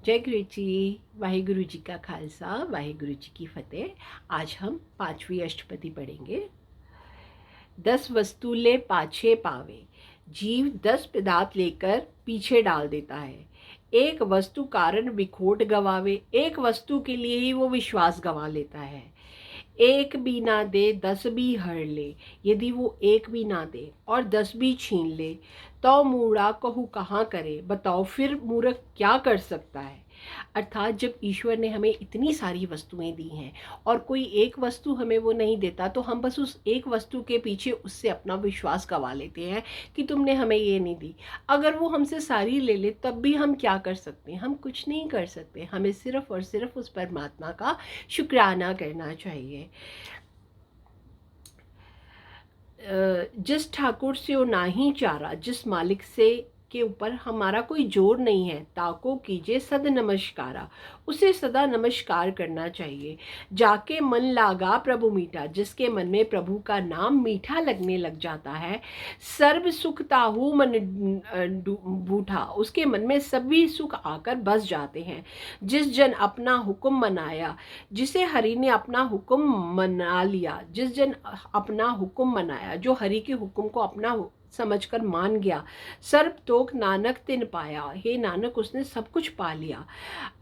जय गुरु जी। वाहिगुरु जी का खालसा, वाहिगुरु जी की फतेह। आज हम 5वीं अष्टपदी पढ़ेंगे। 10 वस्तु ले पाछे पावे, जीव 10 पदार्थ लेकर पीछे डाल देता है। एक वस्तु कारण विखोट गवावे, एक वस्तु के लिए ही वो विश्वास गवा लेता है। एक भी ना दे 10 भी हर ले, यदि वो एक भी ना दे और 10 भी छीन ले तो मूढ़ा कहू कहाँ करे, बताओ फिर मूर्ख क्या कर सकता है। अर्थात जब ईश्वर ने हमें इतनी सारी वस्तुएं दी हैं और कोई एक वस्तु हमें वो नहीं देता, तो हम बस उस एक वस्तु के पीछे उससे अपना विश्वास गवा लेते हैं कि तुमने हमें ये नहीं दी। अगर वो हमसे सारी ले ले तब भी हम क्या कर सकते हैं? हम कुछ नहीं कर सकते। हमें सिर्फ और सिर्फ उस परमात्मा का शुक्राना करना चाहिए। जिस ठाकुर से वो नाही चारा, जिस मालिक से के ऊपर हमारा कोई जोर नहीं है, ताको कीजिए सद नमस्कारा, उसे सदा नमस्कार करना चाहिए। जाके मन लागा प्रभु मीठा, जिसके मन में प्रभु का नाम मीठा लगने लग जाता है। सर्व सुख ताहू मन बूढ़ा, उसके मन में सभी सुख आकर बस जाते हैं। जिस जन अपना हुक्म मनाया, जिसे हरि ने अपना हुक्म मना लिया, जिस जन अपना हुक्म मनाया, जो हरि के हुक्म को अपना समझकर मान गया, सर्व तोख नानक तिन पाया, हे नानक उसने सब कुछ पा लिया।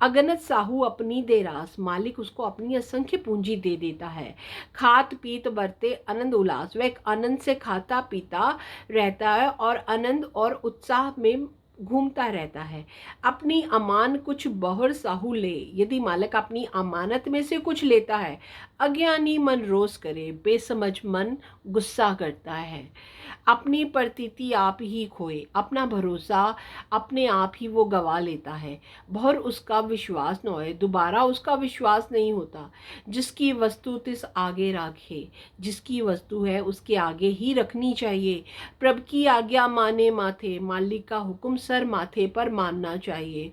अगनत साहू अपनी दे रास, मालिक उसको अपनी असंख्य पूंजी दे देता है। खात पीत बरते आनंद उल्लास, वह आनंद से खाता पीता रहता है और आनंद और उत्साह में घूमता रहता है। अपनी अमान कुछ बहुर साहू ले, यदि मालिक अपनी अमानत में से कुछ लेता है, अज्ञानी मन रोष करे, बेसमझ मन गुस्सा करता है। अपनी प्रतीति आप ही खोए, अपना भरोसा अपने आप ही वो गवा लेता है। बहुर उसका विश्वास न होए, दोबारा उसका विश्वास नहीं होता। जिसकी वस्तु तिस आगे राखे, जिसकी वस्तु है उसके आगे ही रखनी चाहिए। प्रभु की आज्ञा माने माथे, मालिक का हुक्म सर माथे पर मानना चाहिए।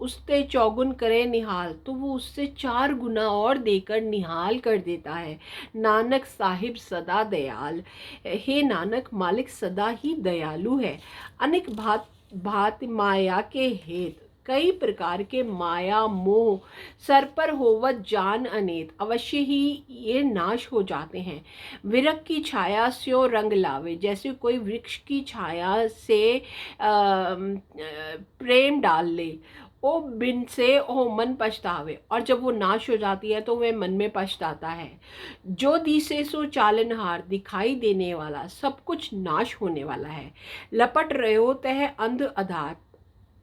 उसते चौगुन करे निहाल, तो वो उससे 4 गुना और देकर निहाल कर देता है। नानक साहिब सदा दयाल, हे नानक मालिक सदा ही दयालु है। अनेक भात माया के हेत, कई प्रकार के माया मोह सर पर होवत जान अनेत, अवश्य ही ये नाश हो जाते हैं। विरक की छाया स्यो रंग लावे, जैसे कोई वृक्ष की छाया से प्रेम डाल ले। ओ बिन से ओ मन पछतावे, और जब वो नाश हो जाती है तो वह मन में पछताता है। जो दिसे सो चालनहार, दिखाई देने वाला सब कुछ नाश होने वाला है। लपट रहे हो तह अंध आधार,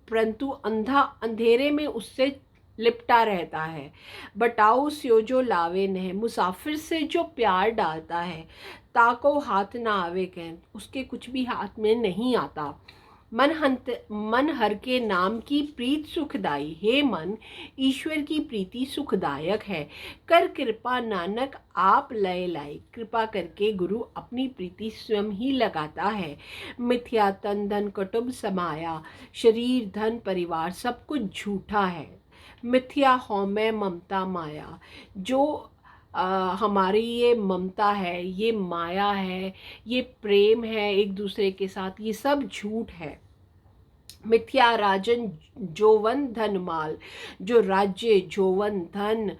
परंतु अंधा अंधेरे में उससे लिपटा रहता है। बटाऊ स्यो जो लावे नह, मुसाफिर से जो प्यार डालता है। ताको हाथ ना आवे कह, उसके कुछ भी हाथ में नहीं आता। मन हर के नाम की प्रीत सुखदाई, हे मन ईश्वर की प्रीति सुखदायक है। कर कृपा नानक आप लय लाई, कृपा करके गुरु अपनी प्रीति स्वयं ही लगाता है। मिथ्या तन धन कुटुंब समाया, शरीर धन परिवार सब कुछ झूठा है। मिथ्या हौमै ममता माया, जो हमारी ये ममता है, ये माया है, ये प्रेम है एक दूसरे के साथ, ये सब झूठ है। मिथ्या राजन जोवन धन माल, जो राज्य जोवन धन,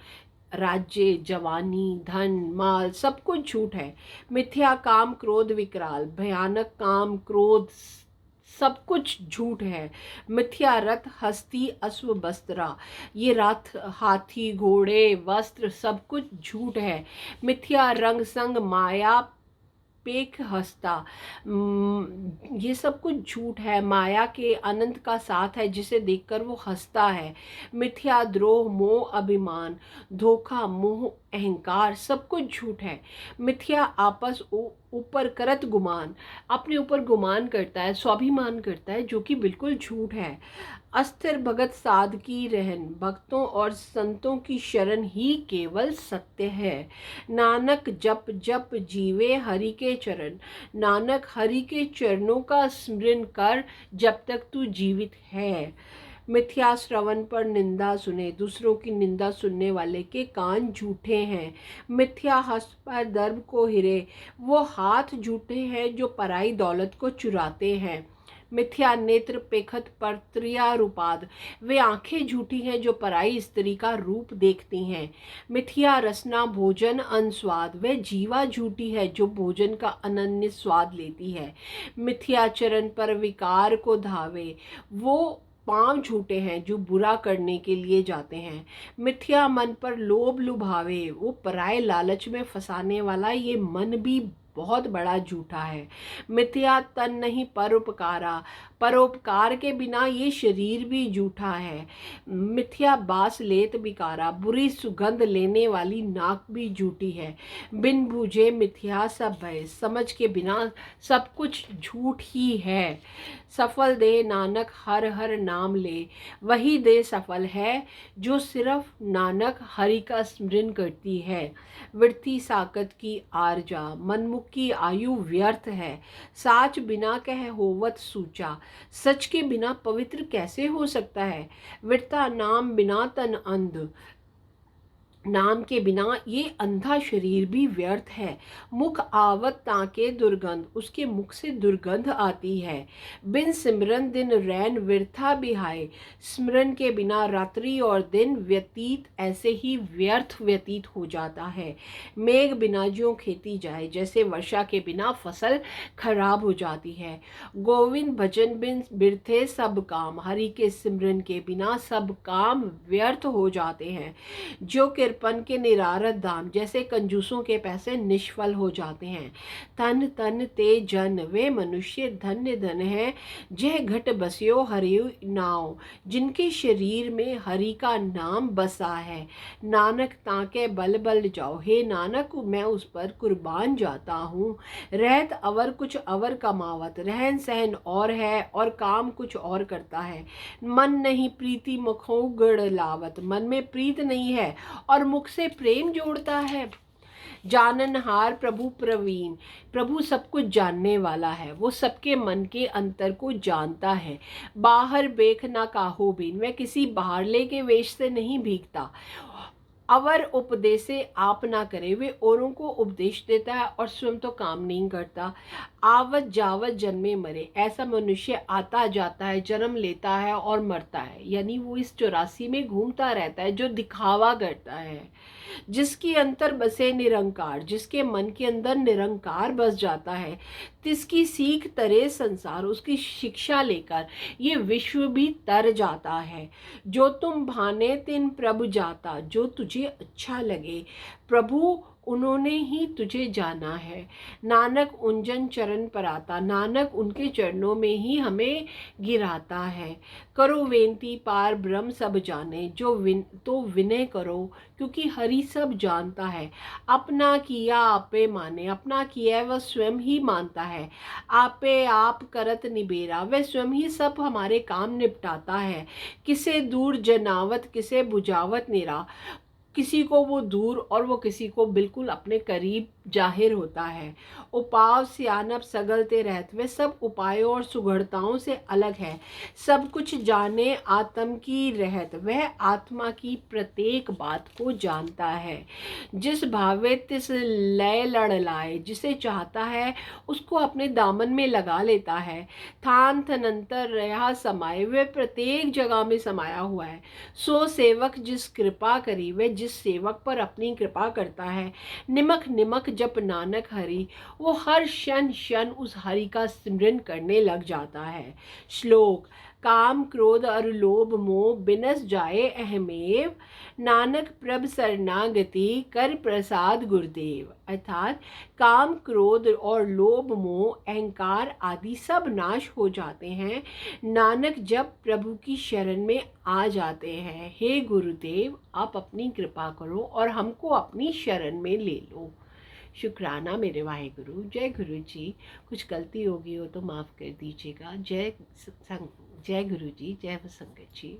राज्य जवानी धन माल सब कुछ झूठ है। मिथ्या काम क्रोध विकराल, भयानक काम क्रोध सब कुछ झूठ है। मिथ्या रथ हस्ती अश्व वस्त्रा, ये रथ हाथी घोड़े वस्त्र सब कुछ झूठ है। मिथ्या रंग संग माया पेख हंसता, ये सब कुछ झूठ है। माया के अनंत का साथ है जिसे देखकर वो हंसता है। मिथ्या द्रोह मोह अभिमान, धोखा मोह अहंकार सब कुछ झूठ है। मिथ्या आपस ऊपर करत गुमान, अपने ऊपर गुमान करता है, स्वाभिमान करता है, जो कि बिल्कुल झूठ है। अस्थिर भगत साध की रहन, भक्तों और संतों की शरण ही केवल सत्य है। नानक जप जप जीवे हरि के चरण, नानक हरि के चरणों का स्मरण कर जब तक तू जीवित है। मिथ्या श्रवण पर निंदा सुने, दूसरों की निंदा सुनने वाले के कान झूठे हैं। मिथ्या हस्त पर दर्भ को हिरे, वो हाथ झूठे हैं जो पराई दौलत को चुराते हैं। मिथ्या नेत्र पेखत परत्रिया रूपाद, वे आंखें झूठी हैं जो पराई स्त्री का रूप देखती हैं। मिथ्या रसना भोजन अनस्वाद, वे जीवा झूठी है जो भोजन का अनन्य स्वाद लेती है। मिथ्या चरण पर विकार को धावे, वो पांव झूठे हैं जो बुरा करने के लिए जाते हैं। मिथ्या मन पर लोभ लुभावे, वो पराये लालच में फंसाने वाला ये मन भी बहुत बड़ा झूठा है। मिथ्या तन नहीं परोपकारा, परोपकार के बिना ये शरीर भी झूठा है। मिथ्या बास लेत बिकारा, बुरी सुगंध लेने वाली नाक भी झूठी है। बिन बूझे मिथ्या सब भय, समझ के बिना सब कुछ झूठ ही है। सफल दे नानक हर हर नाम ले, वही दे सफल है जो सिर्फ नानक हरि का स्मरण करती है। वृथी साकत की आरजा, मनमुख की आयु व्यर्थ है। साच बिना कह होवत सूचा, सच के बिना पवित्र कैसे हो सकता है। विरता नाम बिना तन अंध, नाम के बिना ये अंधा शरीर भी व्यर्थ है। मुख आवत ताके दुर्गंध, उसके मुख से दुर्गंध आती है। बिन सिमरन दिन रैन व्यर्था बिहाय, स्मरण के बिना रात्रि और दिन व्यतीत ऐसे ही व्यर्थ व्यतीत हो जाता है। मेघ बिना ज्यों खेती जाए, जैसे वर्षा के बिना फसल खराब हो जाती है। गोविंद भजन बिन बिरथे सब काम, हरि के सिमरन के बिना सब काम व्यर्थ हो जाते हैं। जो कृपन के निरारत दाम, जैसे कंजूसों के पैसे निष्फल हो जाते हैं। तन तन ते जन, वे मनुष्य धन्य धन है जह घट बसियो हरि नाव, जिनके शरीर में हरि का नाम बसा है। नानक ताके बल बल जाओ, हे नानक मैं उस पर कुर्बान जाता हूँ। रहत अवर कुछ अवर कमावत, रहन सहन और है और काम कुछ और करता है। मन नहीं प्रीति मुखों गढ़ लावत, मन में प्रीत नहीं है और मुख से प्रेम जोड़ता है। जाननहार प्रभु प्रवीण, प्रभु सब कुछ जानने वाला है, वो सबके मन के अंतर को जानता है। बाहर बेख ना काहो बीन, वह किसी बाहरले के वेश से नहीं भीगता। अवर उपदेशे आप ना करे, वे औरों को उपदेश देता है और स्वयं तो काम नहीं करता। आवत जावत जन्मे मरे, ऐसा मनुष्य आता जाता है, जन्म लेता है और मरता है, यानी वो इस 84 में घूमता रहता है जो दिखावा करता है। जिसके अंतर बसे निरंकार, जिसके मन के अंदर निरंकार बस जाता है, तिसकी सीख तरे संसार, उसकी शिक्षा लेकर ये विश्व भी तर जाता है। जो तुम भाने तिन प्रभु जाता, जो तुझे अच्छा लगे प्रभु उन्होंने ही तुझे जाना है। नानक उंजन चरण पर आता, नानक उनके चरणों में ही हमें गिराता है। करो वेंती पार ब्रह्म सब जाने, जो तो विनय करो क्योंकि हरि सब जानता है। अपना किया आपे माने, अपना किया वह स्वयं ही मानता है। आपे आप करत निबेरा, वह स्वयं ही सब हमारे काम निपटाता है। किसे दूर जनावत किसे बुझावत निरा, किसी को वो दूर और वो किसी को बिल्कुल अपने करीब जाहिर होता है। उपाव सियानप सगलते रहत, वे सब उपायों और सुगढ़ताओं से अलग है। सब कुछ जाने आत्म की रहत, वह आत्मा की प्रत्येक बात को जानता है। जिस भावे तिस लय लड़ लाए, जिसे चाहता है उसको अपने दामन में लगा लेता है। थान थनंतर रहा समाये, वह प्रत्येक जगह में समाया हुआ है। सो सेवक जिस कृपा करी, वह जिस सेवक पर अपनी कृपा करता है। निमक निमक जप नानक हरि, वो हर क्षण क्षण उस हरि का स्मरण करने लग जाता है। श्लोक, काम क्रोध और लोभ मोह बिनस जाए अहमेव, नानक प्रभ शरणागति कर प्रसाद गुरुदेव। अर्थात काम क्रोध और लोभ मोह अहंकार आदि सब नाश हो जाते हैं नानक जब प्रभु की शरण में आ जाते हैं। हे गुरुदेव आप अपनी कृपा करो और हमको अपनी शरण में ले लो। शुक्राना मेरे वाहेगुरु। जय गुरु जी। कुछ गलती होगी हो तो माफ़ कर दीजिएगा। जय गुरु जी, जय संगत जी।